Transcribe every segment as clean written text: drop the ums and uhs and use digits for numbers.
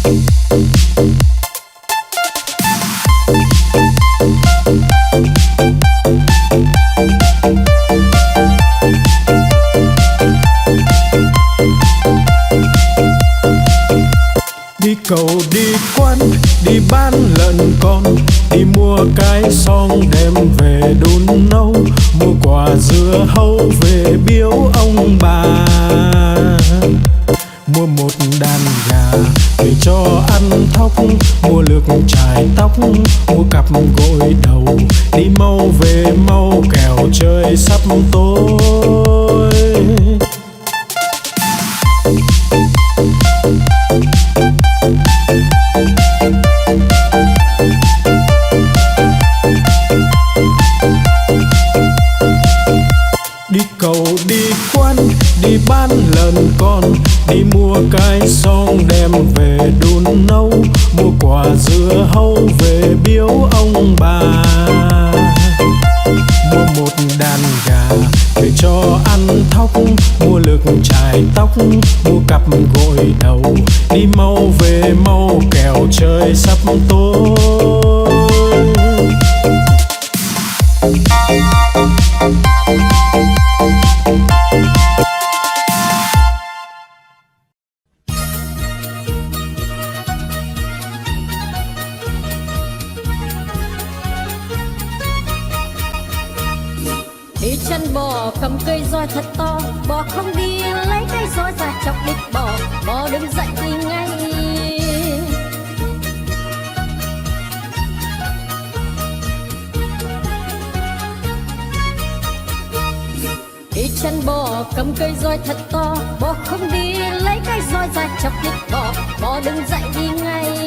Đi cầu đi quán, đi bán lợn con, đi mua cái xong đem về đun nấu, mua quả dưa hấu về biếu ông bà, mua một đàn gà về cho ăn thóc, mua lược chải tóc, mua cặp gội đầu, đi mau về mau kẻo trời sắp tối. Đi cầu đi quán, đi bán lợn con, đi mua cái xong đem về đun nấu, mua quả dưa hấu về biếu ông bà, mua một đàn gà về cho ăn thóc, mua lược chải tóc, mua cặp gội đầu, đi mau về mau kẻo trời sắp tối. Đi chân bò cầm cây roi thật to, bò không đi lấy cây roi ra chọc đít bò, bò đứng dậy đi ngay. Đi chân bò cầm cây roi thật to, bò không đi lấy cây roi ra chọc đít bò, bò đứng dậy đi ngay.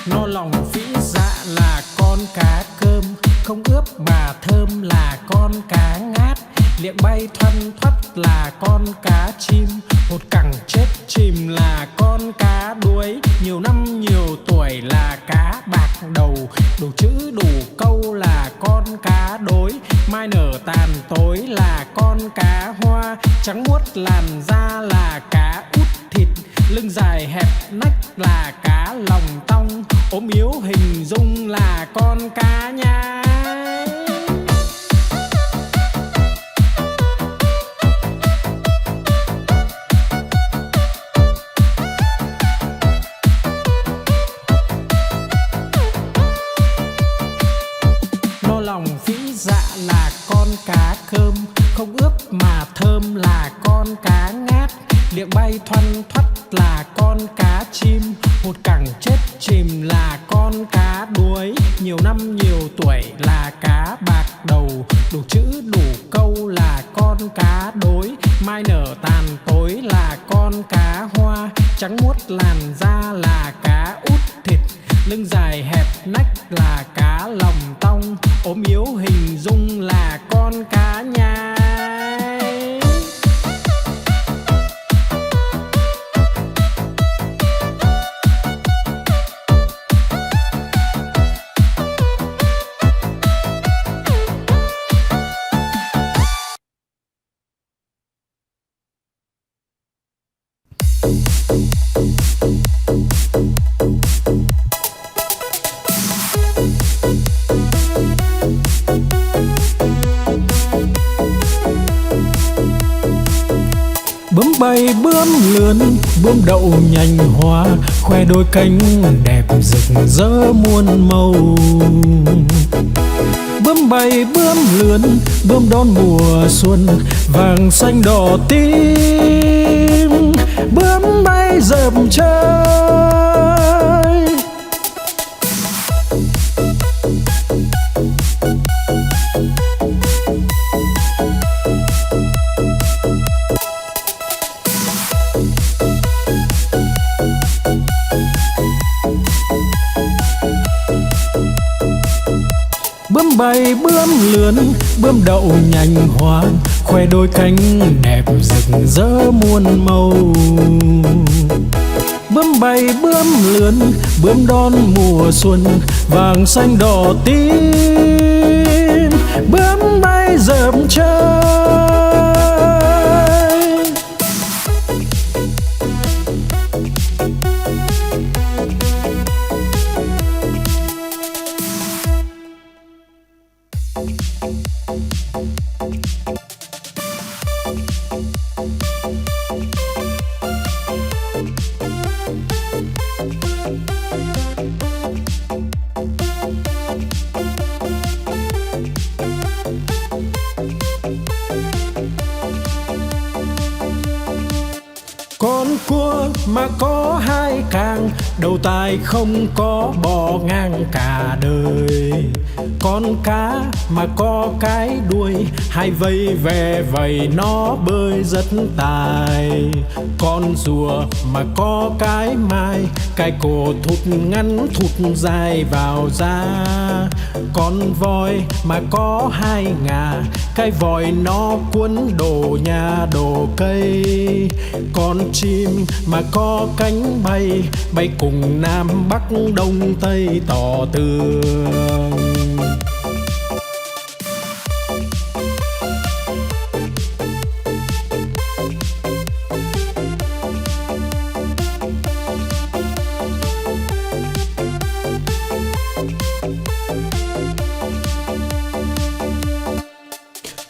No lòng phĩ dạ là con cá cơm, không ướp mà thơm là con cá ngát, liệng bay thoăn thoắt là con cá chim, một cẳng chết chìm là con cá đuối, nhiều năm nhiều tuổi là cá bạc đầu, đủ chữ đủ câu là con cá đối, mai nở tàn tối là con cá hoa, trắng muốt làn da là cá út thịt, lưng dài hẹp nách là cá lòng tong, ốm yếu hình dung là con cá nhái. No lòng phĩ dạ là con cá cơm, không ướp mà thơm là con cá ngát, liệng bay thoăn thoắt là con cá chim, một cẳng chết chìm là con cá đuối, nhiều năm nhiều tuổi là cá bạc đầu, đủ chữ đủ câu là con cá đối, mai nở tàn tối là con cá hoa, trắng muốt làn da là cá út thịt, lưng dài hẹp nách là cá lòng tong, ốm yếu hình dung là con cá nhái. Bướm bay bướm lượn, bướm đậu nhành hoa, khoe đôi cánh đẹp rực rỡ muôn màu. Bướm bay bướm lượn, bướm đón mùa xuân, vàng xanh đỏ tím, bướm bay dập trời. Bướm Bướm bay bướm lướn, bướm đậu nhành hoa, khoe đôi cánh đẹp rực rỡ muôn màu. Bướm bay bướm lướn, bướm đón mùa xuân, vàng xanh đỏ tím. Bướm bay rợp trời. Con cua mà có hai càng, đầu tai không có bò ngang cả đời. Con cá mà có cái đuôi, hai vây ve vầy nó bơi rất tài. Con rùa mà có cái mai, cái cổ thụt ngắn thụt dài vào da. Con voi mà có hai ngà, cái vòi nó cuốn đồ nhà đồ cây. Con chim mà có cánh bay, bay cùng Nam Bắc Đông Tây tỏ tường.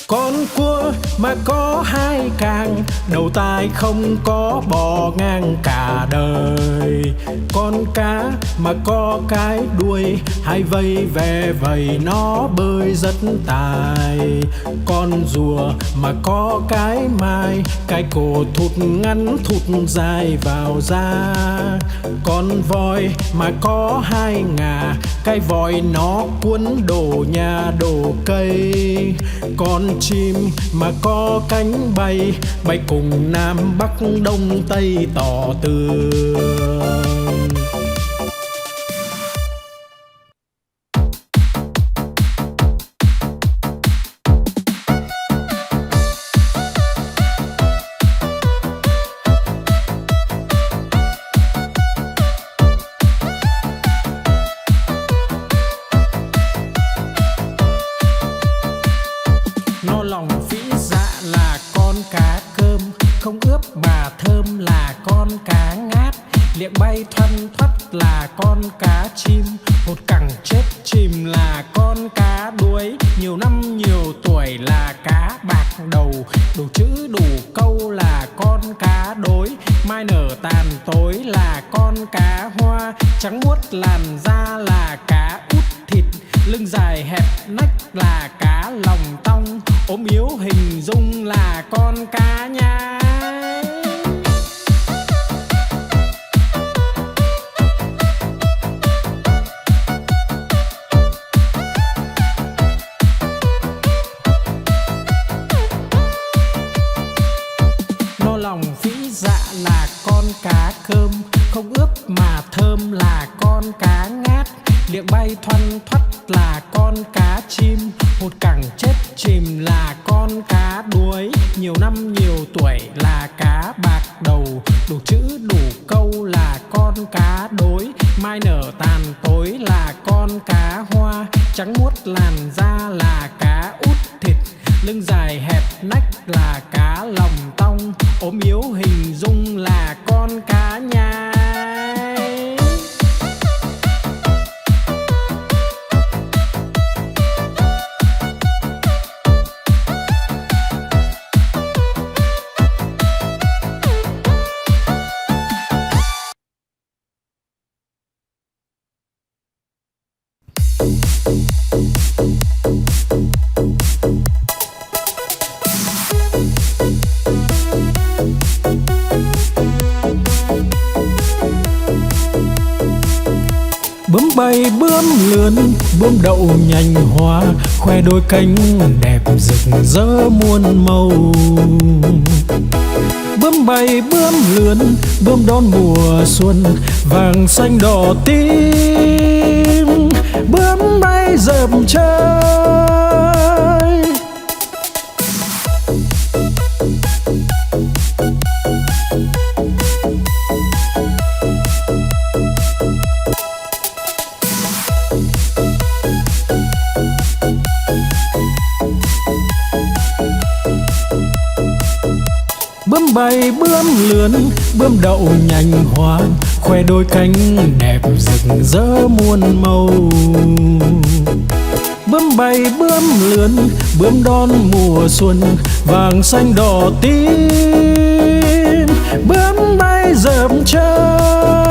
Con cua mà có hai càng, đầu tai không có bò ngang cả đời. Con cá mà có cái đuôi, hai vây ve vầy nó bơi rất tài. Con rùa mà có cái mai, cái cổ thụt ngắn thụt dài vào da. Con voi mà có hai ngà, cái vòi nó cuốn đồ nhà đồ cây. Con chim mà có cánh bay, bay cùng Nam Bắc Đông Tây tỏ tường. No lòng phĩ dạ là con cá cơm, không ướp mà thơm là con cá ngát. Liệng bay thoăn thoắt là con cá chim, hột cẳng chết chìm là con cá đuối. Nhiều năm nhiều tuổi là cá bạc đầu, đủ chữ đủ câu là con cá đối. Mai nở tàn tối là con cá hoa, trắng muốt làn da là cá út thịt. Lưng dài hẹp nách là cá lòng tong, ốm yếu hình dung là con cá nhái. No lòng phĩ dạ là con cá cơm, không ướp mà thơm là con cá ngát. Liệng bay thoăn thoắt là con cá chim, hột cẳng chết chìm là con cá đuối. Nhiều năm nhiều tuổi là cá bạc đầu, đủ chữ đủ câu là con cá đối. Mai nở tàn tối là con cá hoa, trắng muốt làn da là cá út thịt. Lưng dài hẹp nách là cá lòng tong, ốm yếu hình dung là con cá nhái. Bướm bay bướm lướn, bướm đậu nhành hoa, khoe đôi cánh đẹp rực rỡ muôn màu. Bướm bay bướm lướn, bướm đón mùa xuân, vàng xanh đỏ tím. Bướm bay bay dợm chơi. Bướm bay bướm lướn, bướm đậu nhành hoa, khoe đôi cánh đẹp rực rỡ muôn màu. Bướm bay bướm lướn, bướm đón mùa xuân vàng xanh đỏ tím. Bướm bay dợm chơi.